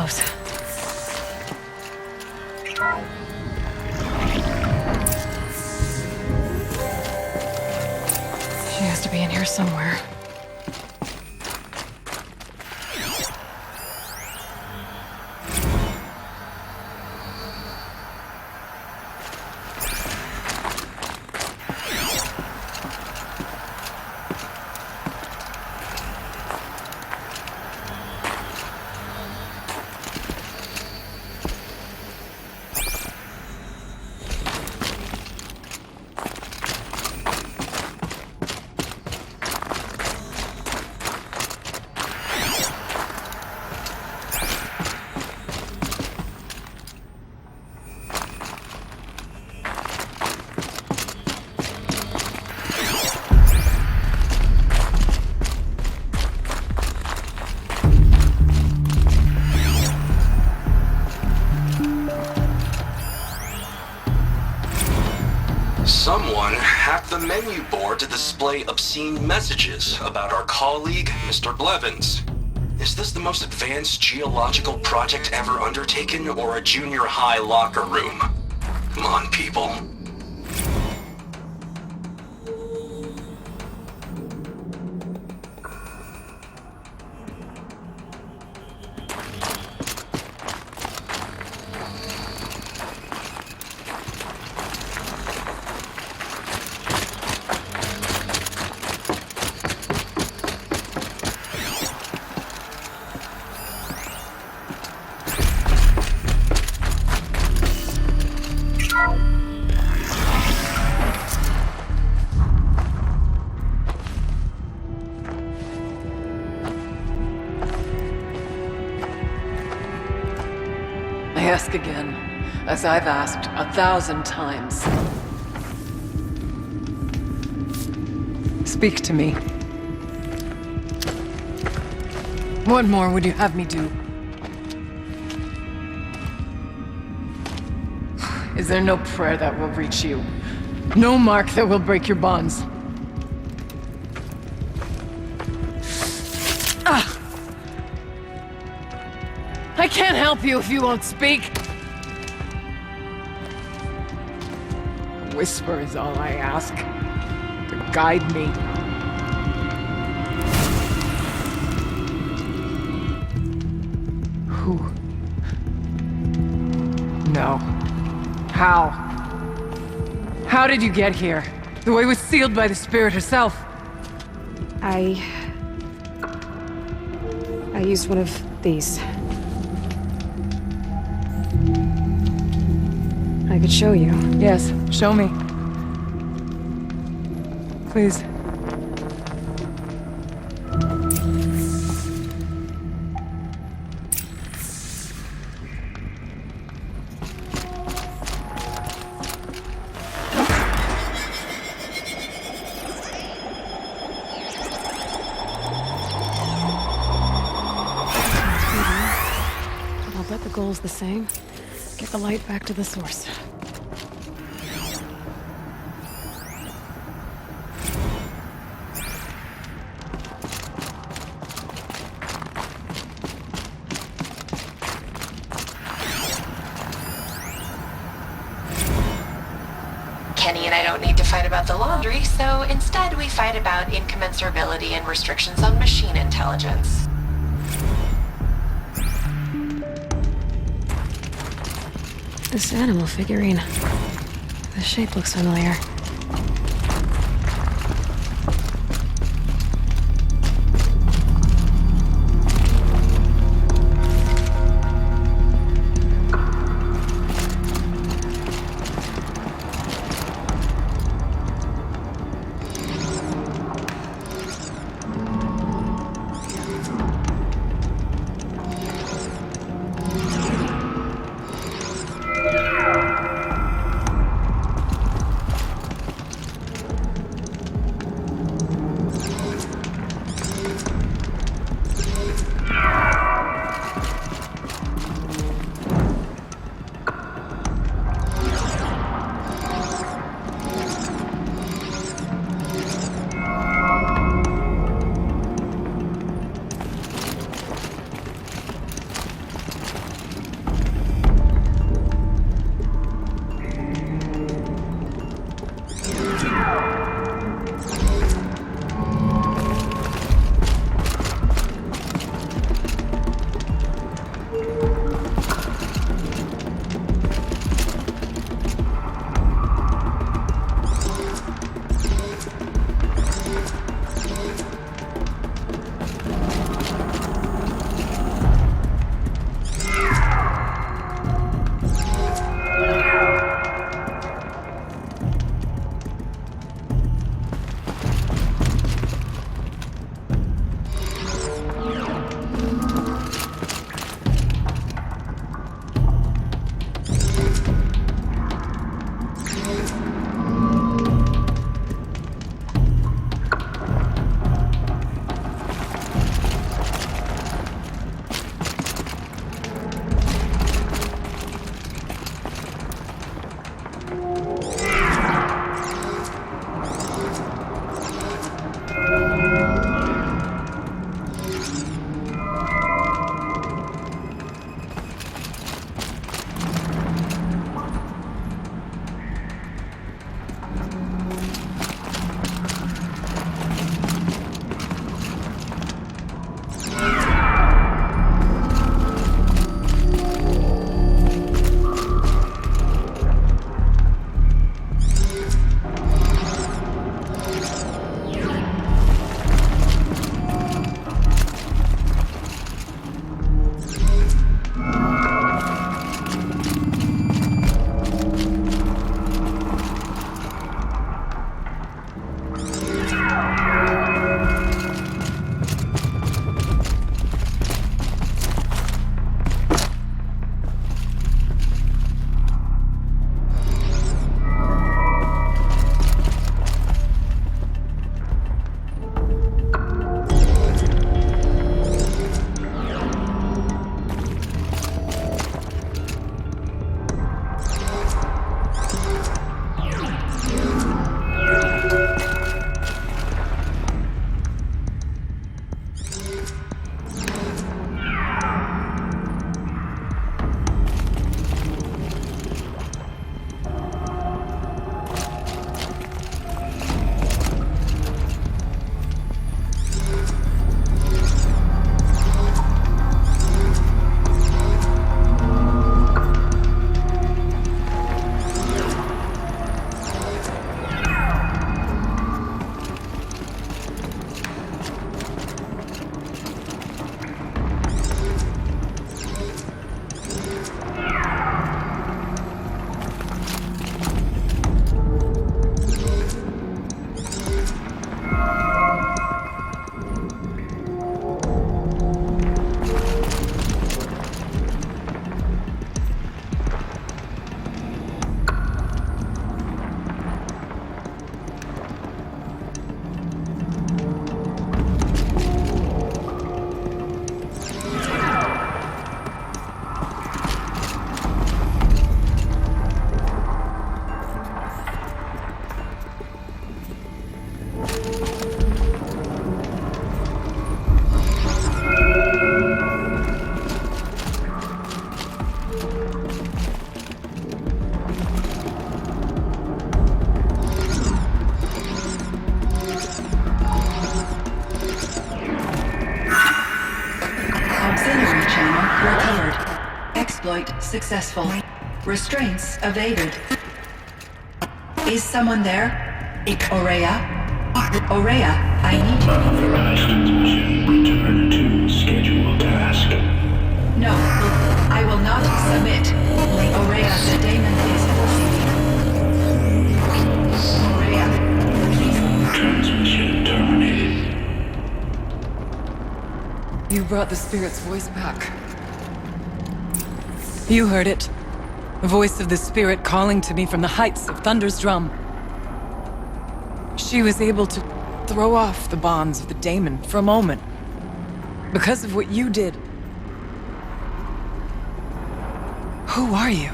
close. She has to be in here somewhere. Someone hacked the menu board to display obscene messages about our colleague, Mr. Blevins. Is this the most advanced geological project ever undertaken, or a junior high locker room? Come on, people. I ask again, as I've asked 1,000 times. Speak to me. What more would you have me do? Is there no prayer that will reach you? No mark that will break your bonds? I can't help you if you won't speak. A whisper is all I ask, to guide me. Who? No. How? How did you get here? The way was sealed by the Spirit herself. I used one of these. I could show you. Yes, show me. Please. I'll bet the goal's the same. Get the light back to the source. Kenny and I don't need to fight about the laundry, so instead we fight about incommensurability and restrictions on machine intelligence. This animal figurine. The shape looks familiar. Auxiliary channel recovered. Exploit successful. Restraints evaded. Is someone there? Aurea? Aurea, I need you. Authorized transmission. Return to scheduled task. No, I will not submit. Aurea, the daemon is forcing me. Aurea, please. Transmission terminated. You brought the spirit's voice back. You heard it. The voice of the spirit calling to me from the heights of Thunder's drum. She was able to throw off the bonds of the daemon for a moment. Because of what you did. Who are you?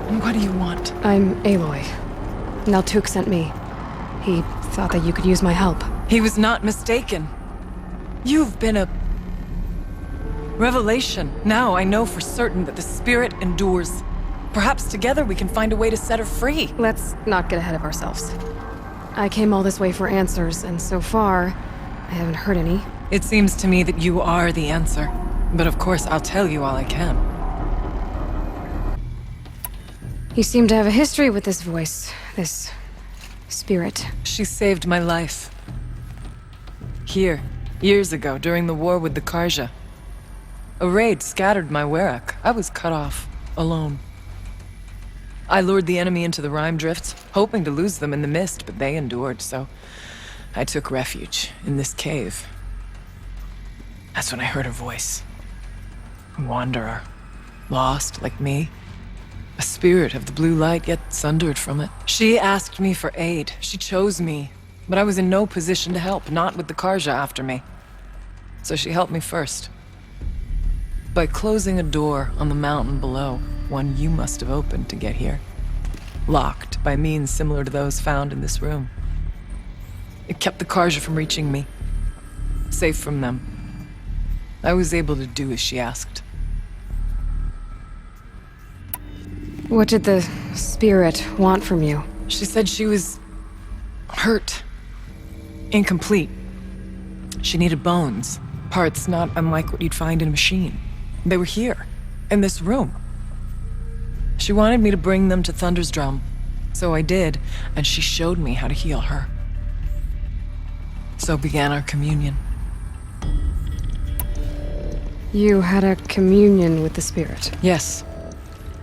And what do you want? I'm Aloy. Naltuk sent me. He thought that you could use my help. He was not mistaken. You've been a revelation. Now I know for certain that the spirit endures. Perhaps together we can find a way to set her free. Let's not get ahead of ourselves. I came all this way for answers, and so far, I haven't heard any. It seems to me that you are the answer. But of course, I'll tell you all I can. You seem to have a history with this voice, this spirit. She saved my life. Here, years ago, during the war with the Karja. A raid scattered my Werak. I was cut off, alone. I lured the enemy into the Rime Drifts, hoping to lose them in the mist, but they endured, so I took refuge in this cave. That's when I heard her voice. A wanderer, lost like me. A spirit of the blue light, yet sundered from it. She asked me for aid. She chose me, but I was in no position to help, not with the Karja after me. So she helped me first. By closing a door on the mountain below, one you must have opened to get here. Locked by means similar to those found in this room. It kept the Karja from reaching me. Safe from them. I was able to do as she asked. What did the spirit want from you? She said she was hurt. Incomplete. She needed bones. Parts not unlike what you'd find in a machine. They were here, in this room. She wanted me to bring them to Thunder's drum. So I did, and she showed me how to heal her. So began our communion. You had a communion with the spirit. Yes.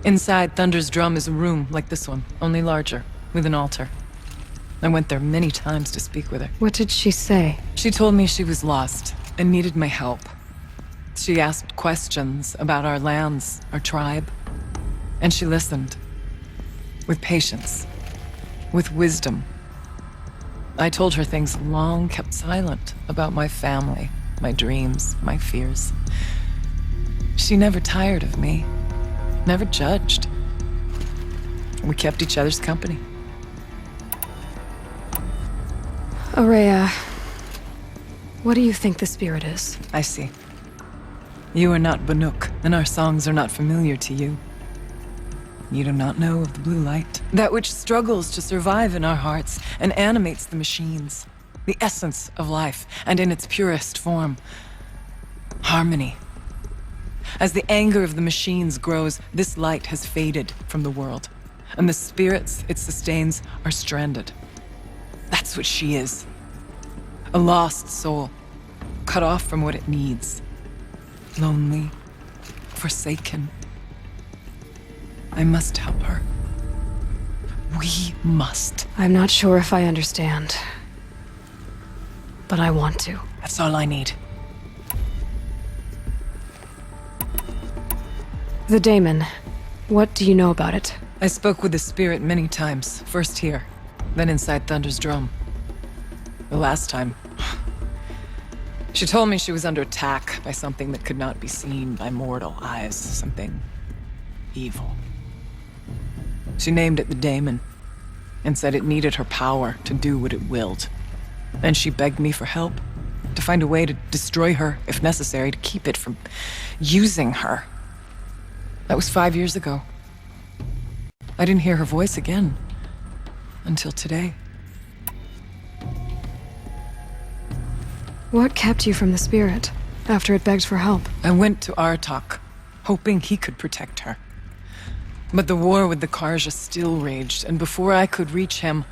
Inside Thunder's drum is a room like this one, only larger, with an altar. I went there many times to speak with her. What did she say? She told me she was lost and needed my help. She asked questions about our lands, our tribe, and she listened. With patience, with wisdom. I told her things long kept silent about my family, my dreams, my fears. She never tired of me, never judged. We kept each other's company. Aurea, what do you think the spirit is? I see. You are not Banuk, and our songs are not familiar to you. You do not know of the blue light. That which struggles to survive in our hearts and animates the machines. The essence of life, and in its purest form. Harmony. As the anger of the machines grows, this light has faded from the world. And the spirits it sustains are stranded. That's what she is. A lost soul. Cut off from what it needs. Lonely. Forsaken. I must help her. We must. I'm not sure if I understand. But I want to. That's all I need. The daemon. What do you know about it? I spoke with the spirit many times. First here, then inside Thunder's drum. The last time... She told me she was under attack by something that could not be seen by mortal eyes. Something... evil. She named it the daemon, and said it needed her power to do what it willed. And she begged me for help. To find a way to destroy her, if necessary, to keep it from using her. That was 5 years ago. I didn't hear her voice again until today. What kept you from the spirit after it begged for help? I went to Aratak, hoping he could protect her. But the war with the Karja still raged, and before I could reach him,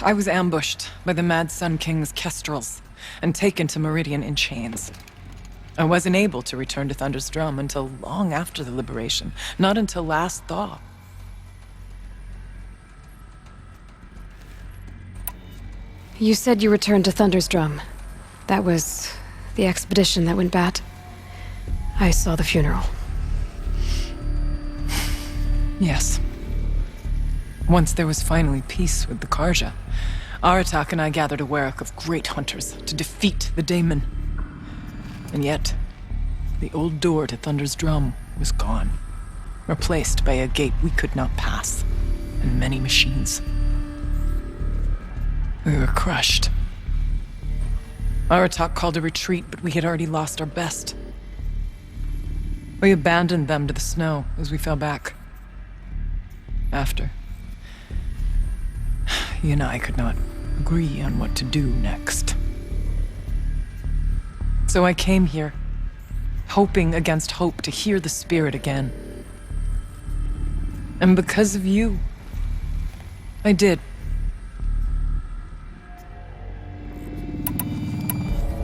I was ambushed by the Mad Sun King's kestrels and taken to Meridian in chains. I wasn't able to return to Thunder's Drum until long after the liberation, not until last thaw. You said you returned to Thunder's Drum. That was the expedition that went bad. I saw the funeral. Yes. Once there was finally peace with the Karja, Aratak and I gathered a Werak of great hunters to defeat the Daemon. And yet, the old door to Thunder's Drum was gone, replaced by a gate we could not pass, and many machines. We were crushed. Aratak called a retreat, but we had already lost our best. We abandoned them to the snow as we fell back. After, he and I could not agree on what to do next. So I came here, hoping against hope to hear the spirit again. And because of you, I did.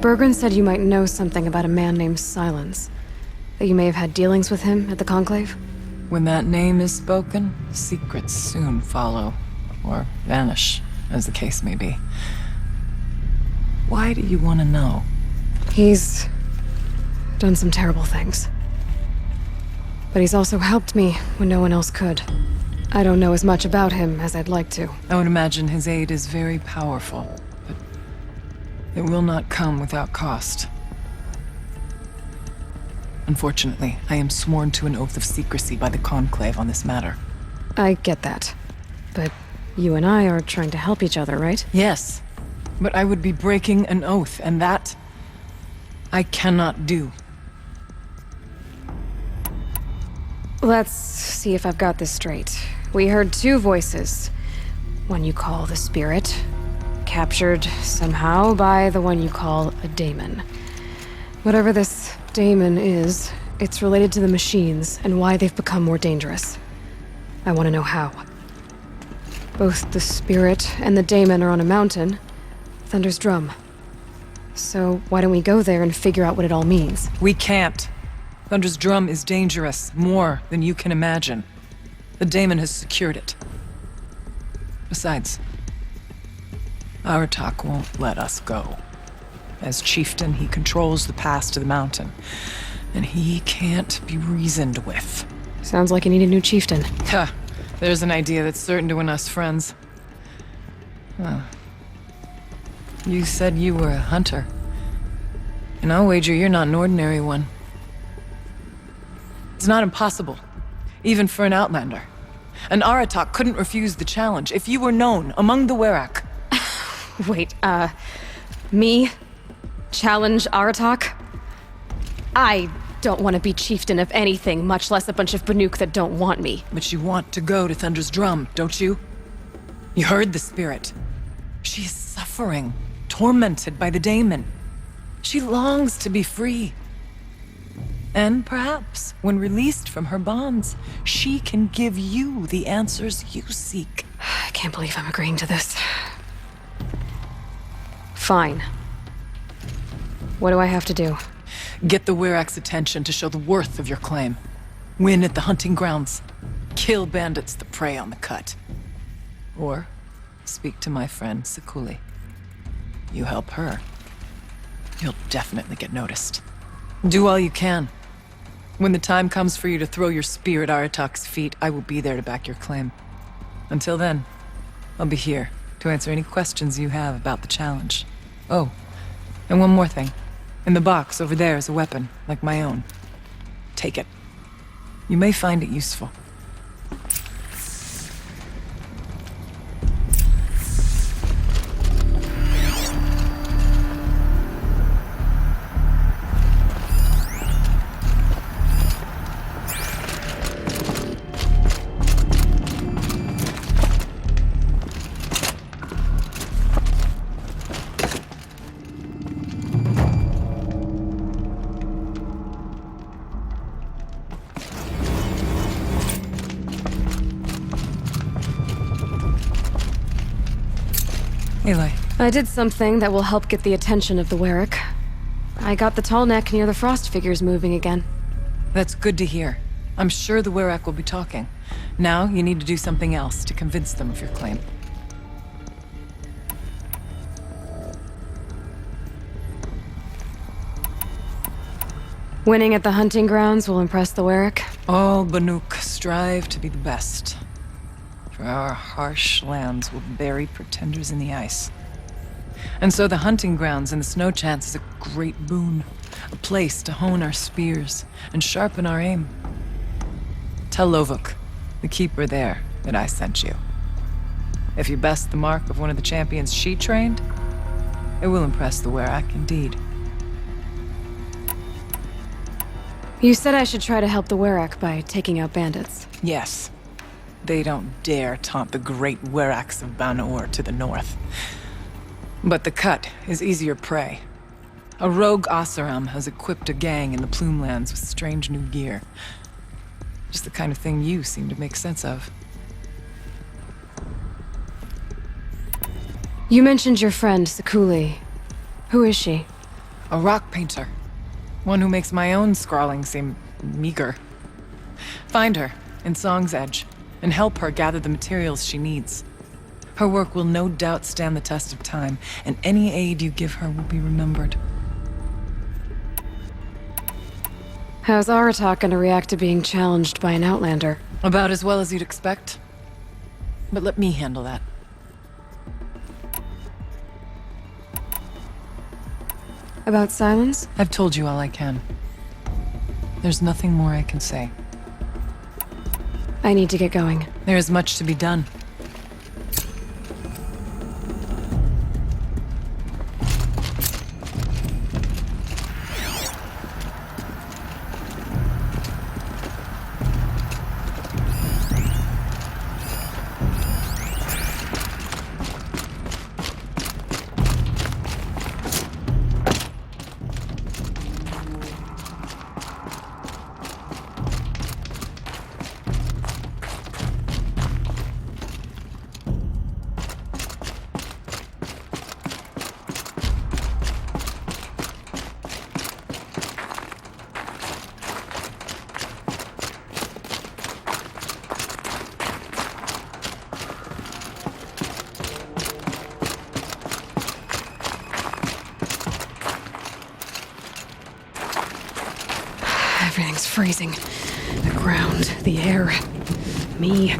Bergren said you might know something about a man named Silence. That you may have had dealings with him at the Conclave? When that name is spoken, secrets soon follow, or vanish, as the case may be. Why do you want to know? He's done some terrible things. But he's also helped me when no one else could. I don't know as much about him as I'd like to. I would imagine his aid is very powerful, but it will not come without cost. Unfortunately, I am sworn to an oath of secrecy by the Conclave on this matter. I get that. But you and I are trying to help each other, right? Yes, but I would be breaking an oath, and that I cannot do. Let's see if I've got this straight. We heard two voices. One you call the spirit, captured somehow by the one you call a daemon. Whatever this daemon is, it's related to the machines and why they've become more dangerous. I want to know how. Both the spirit and the daemon are on a mountain, Thunder's Drum. So why don't we go there and figure out what it all means? We can't. Thunder's Drum is dangerous, more than you can imagine. The daemon has secured it. Besides, Aratak won't let us go. As chieftain, he controls the pass to the mountain, and he can't be reasoned with. Sounds like you need a new chieftain. Ha! There's an idea that's certain to win us friends. Huh. You said you were a hunter. And I'll wager you're not an ordinary one. It's not impossible, even for an outlander. And Aratak couldn't refuse the challenge if you were known among the Werak. Wait, me? Challenge Aratak? I don't want to be chieftain of anything, much less a bunch of Banuk that don't want me. But you want to go to Thunder's Drum, don't you? You heard the spirit. She is suffering, tormented by the daemon. She longs to be free. And perhaps, when released from her bonds, she can give you the answers you seek. I can't believe I'm agreeing to this. Fine. What do I have to do? Get the Werak's attention to show the worth of your claim. Win at the hunting grounds. Kill bandits that prey on the cut. Or speak to my friend Sekuli. You help her, you'll definitely get noticed. Do all you can. When the time comes for you to throw your spear at Aratak's feet, I will be there to back your claim. Until then, I'll be here to answer any questions you have about the challenge. Oh, and one more thing. In the box over there is a weapon, like my own. Take it. You may find it useful. Aloy, I did something that will help get the attention of the Werrick. I got the tall neck near the frost figures moving again. that's good to hear. I'm sure the Werrick will be talking. Now, you need to do something else to convince them of your claim. Winning at the hunting grounds will impress the Werrick. All Banuk strive to be the best. For our harsh lands will bury pretenders in the ice. And so the hunting grounds and the snow chance is a great boon. A place to hone our spears and sharpen our aim. Tell Lovuk, the keeper there, that I sent you. If you best the mark of one of the champions she trained, it will impress the Werrick indeed. You said I should try to help the Werrick by taking out bandits. Yes. They don't dare taunt the great Werracks of Banor to the north. But the Cut is easier prey. A rogue Oseram has equipped a gang in the Plumelands with strange new gear. Just the kind of thing you seem to make sense of. You mentioned your friend, Sekuli. Who is she? A rock painter. One who makes my own scrawling seem meager. Find her in Song's Edge and help her gather the materials she needs. Her work will no doubt stand the test of time, and any aid you give her will be remembered. How's Aratak gonna react to being challenged by an Outlander? About as well as you'd expect. But let me handle that. About silence? I've told you all I can. There's nothing more I can say. I need to get going. There is much to be done. Everything's freezing. The ground, the air, me.